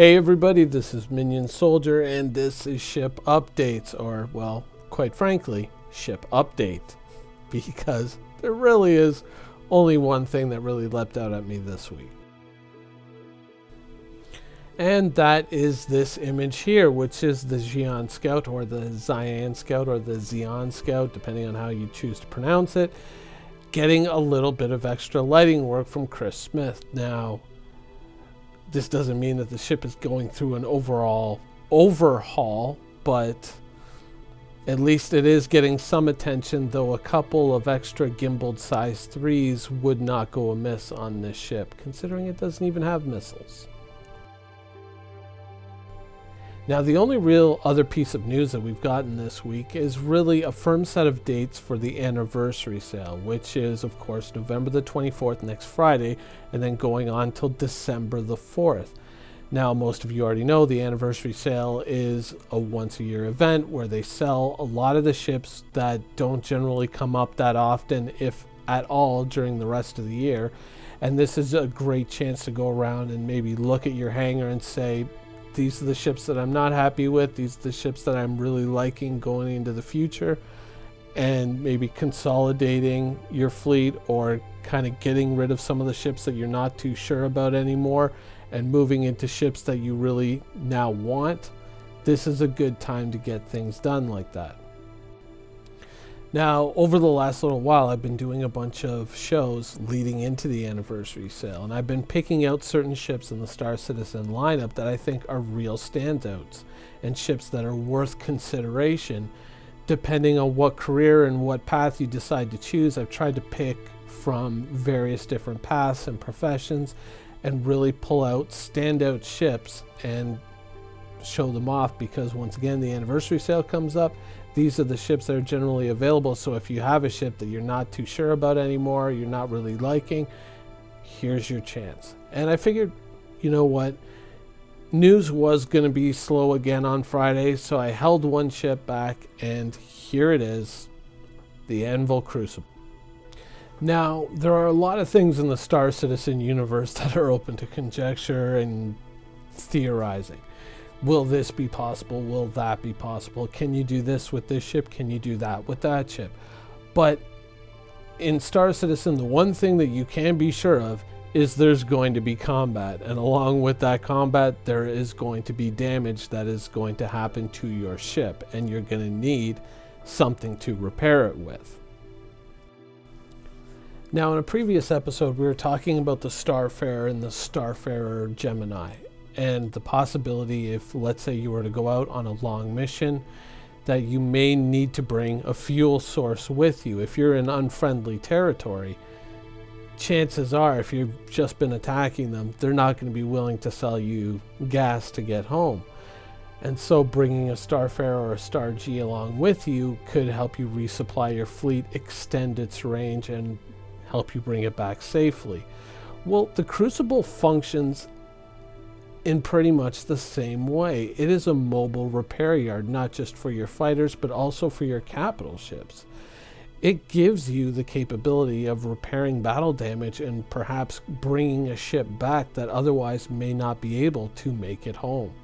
Hey everybody, this is Minion Soldier and this is Ship Updates, or well, quite frankly, Ship Update. Because there really is only one thing that really leapt out at me this week. And that is this image here, which is the Xi'an Scout, or the Xi'an Scout, or the Xi'an Scout, depending on how you choose to pronounce it, getting a little bit of extra lighting work from Chris Smith. Now, this doesn't mean that the ship is going through an overall overhaul, but at least it is getting some attention, though a couple of extra gimbaled size 3s would not go amiss on this ship, considering it doesn't even have missiles. Now, the only real other piece of news that we've gotten this week is really a firm set of dates for the anniversary sale, which is, of course, November the 24th, next Friday, and then going on till December the 4th. Now, most of you already know the anniversary sale is a once-a-year event where they sell a lot of the ships that don't generally come up that often, if at all, during the rest of the year. And this is a great chance to go around and maybe look at your hangar and say, these are the ships that I'm not happy with, these are the ships that I'm really liking going into the future, and maybe consolidating your fleet or kind of getting rid of some of the ships that you're not too sure about anymore and moving into ships that you really now want. This is a good time to get things done like that. Now, over the last little while, I've been doing a bunch of shows leading into the anniversary sale, and I've been picking out certain ships in the Star Citizen lineup that I think are real standouts, and ships that are worth consideration. Depending on what career and what path you decide to choose, I've tried to pick from various different paths and professions and really pull out standout ships and show them off, because once again, the anniversary sale comes up. These are the ships that are generally available, so if you have a ship that you're not too sure about anymore, you're not really liking, here's your chance. And I figured, you know what, news was going to be slow again on Friday, so I held one ship back, and here it is, the Anvil Crucible. Now, there are a lot of things in the Star Citizen universe that are open to conjecture and theorizing. Will this be possible? Will that be possible? Can you do this with this ship? Can you do that with that ship? But in Star Citizen, the one thing that you can be sure of is there's going to be combat. And along with that combat, there is going to be damage that is going to happen to your ship. And you're going to need something to repair it with. Now, in a previous episode, we were talking about the Starfarer and the Starfarer Gemini, and the possibility, if let's say you were to go out on a long mission, that you may need to bring a fuel source with you. If you're in unfriendly territory, chances are, if you've just been attacking them, they're not going to be willing to sell you gas to get home. And so bringing a Starfarer or a Star G along with you could help you resupply your fleet, extend its range, and help you bring it back safely. Well, the Crucible functions in pretty much the same way. It is a mobile repair yard, not just for your fighters, but also for your capital ships. It gives you the capability of repairing battle damage and perhaps bringing a ship back that otherwise may not be able to make it home.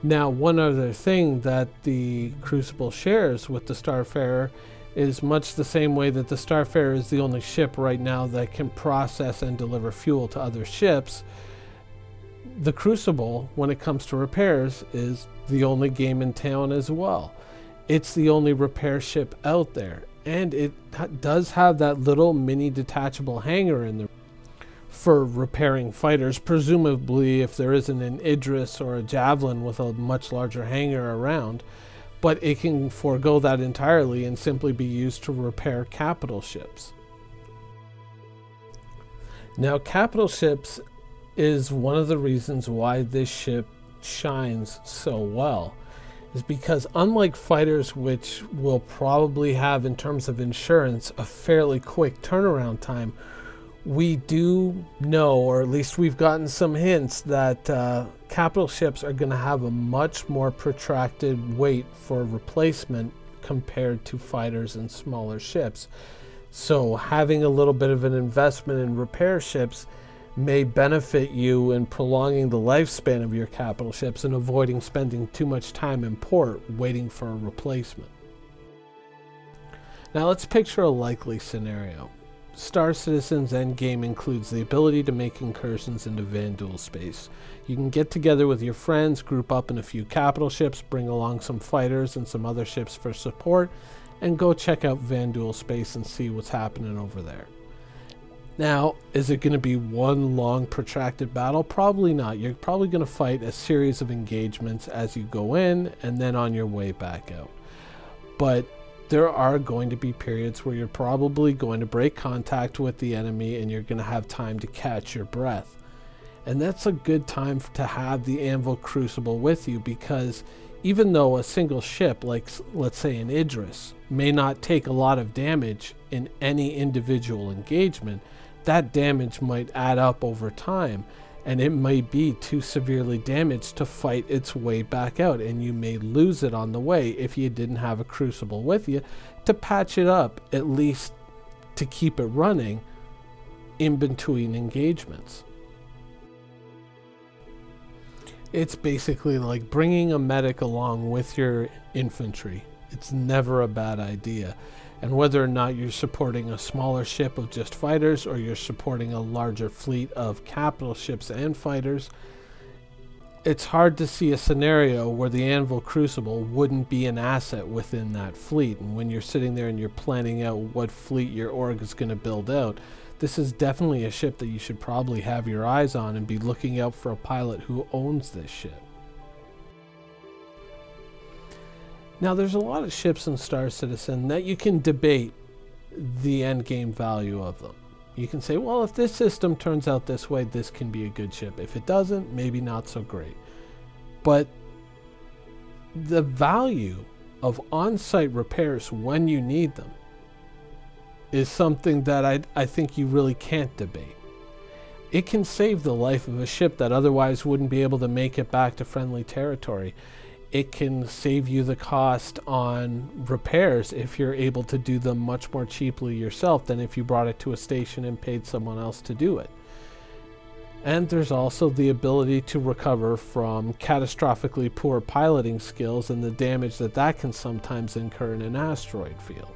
Now, one other thing that the Crucible shares with the Starfarer is much the same way that the Starfarer is the only ship right now that can process and deliver fuel to other ships. The Crucible, when it comes to repairs, is the only game in town as well. It's the only repair ship out there, and it does have that little mini detachable hangar in there for repairing fighters. Presumably, if there isn't an Idris or a Javelin with a much larger hangar around, but it can forego that entirely and simply be used to repair capital ships. Now, capital ships is one of the reasons why this ship shines so well, is because unlike fighters, which will probably have, in terms of insurance, a fairly quick turnaround time, we do know, or at least we've gotten some hints, that capital ships are going to have a much more protracted wait for replacement compared to fighters and smaller ships. So having a little bit of an investment in repair ships may benefit you in prolonging the lifespan of your capital ships and avoiding spending too much time in port waiting for a replacement. Now let's picture a likely scenario. Star Citizen's endgame includes the ability to make incursions into Vanduul space. You can get together with your friends, group up in a few capital ships, bring along some fighters and some other ships for support, and go check out Vanduul space and see what's happening over there. Now, is it going to be one long protracted battle? Probably not. You're probably going to fight a series of engagements as you go in and then on your way back out. But there are going to be periods where you're probably going to break contact with the enemy and you're going to have time to catch your breath. And that's a good time to have the Anvil Crucible with you, because even though a single ship, like let's say an Idris, may not take a lot of damage in any individual engagement, that damage might add up over time, and it may be too severely damaged to fight its way back out, and you may lose it on the way if you didn't have a Crucible with you to patch it up, at least to keep it running in between engagements. It's basically like bringing a medic along with your infantry. It's never a bad idea. And whether or not you're supporting a smaller ship of just fighters or you're supporting a larger fleet of capital ships and fighters, it's hard to see a scenario where the Anvil Crucible wouldn't be an asset within that fleet. And when you're sitting there and you're planning out what fleet your org is going to build out, this is definitely a ship that you should probably have your eyes on and be looking out for a pilot who owns this ship. Now, there's a lot of ships in Star Citizen that you can debate the endgame value of them. You can say, well, if this system turns out this way, this can be a good ship. If it doesn't, maybe not so great. But the value of on-site repairs when you need them is something that I think you really can't debate. It can save the life of a ship that otherwise wouldn't be able to make it back to friendly territory. It can save you the cost on repairs if you're able to do them much more cheaply yourself than if you brought it to a station and paid someone else to do it. And there's also the ability to recover from catastrophically poor piloting skills and the damage that that can sometimes incur in an asteroid field.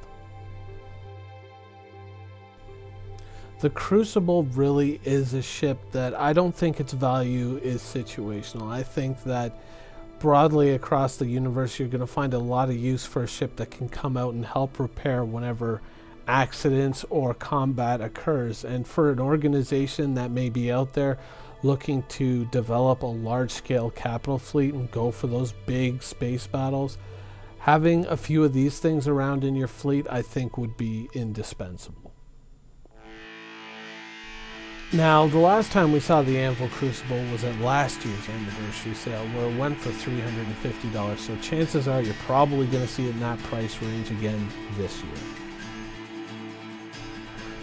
The Crucible really is a ship that I don't think its value is situational. I think that broadly across the universe, you're going to find a lot of use for a ship that can come out and help repair whenever accidents or combat occurs. And for an organization that may be out there looking to develop a large-scale capital fleet and go for those big space battles, having a few of these things around in your fleet, I think, would be indispensable. Now, the last time we saw the Anvil Crucible was at last year's anniversary sale, where it went for $350, so chances are you're probably going to see it in that price range again this year.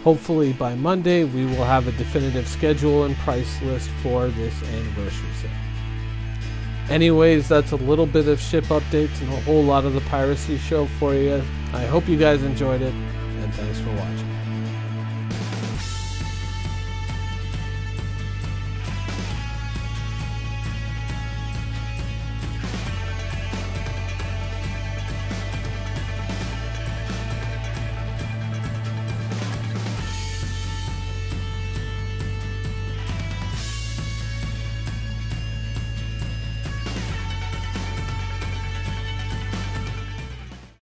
Hopefully by Monday we will have a definitive schedule and price list for this anniversary sale. Anyways, that's a little bit of ship updates and a whole lot of the piracy show for you. I hope you guys enjoyed it, and thanks for watching.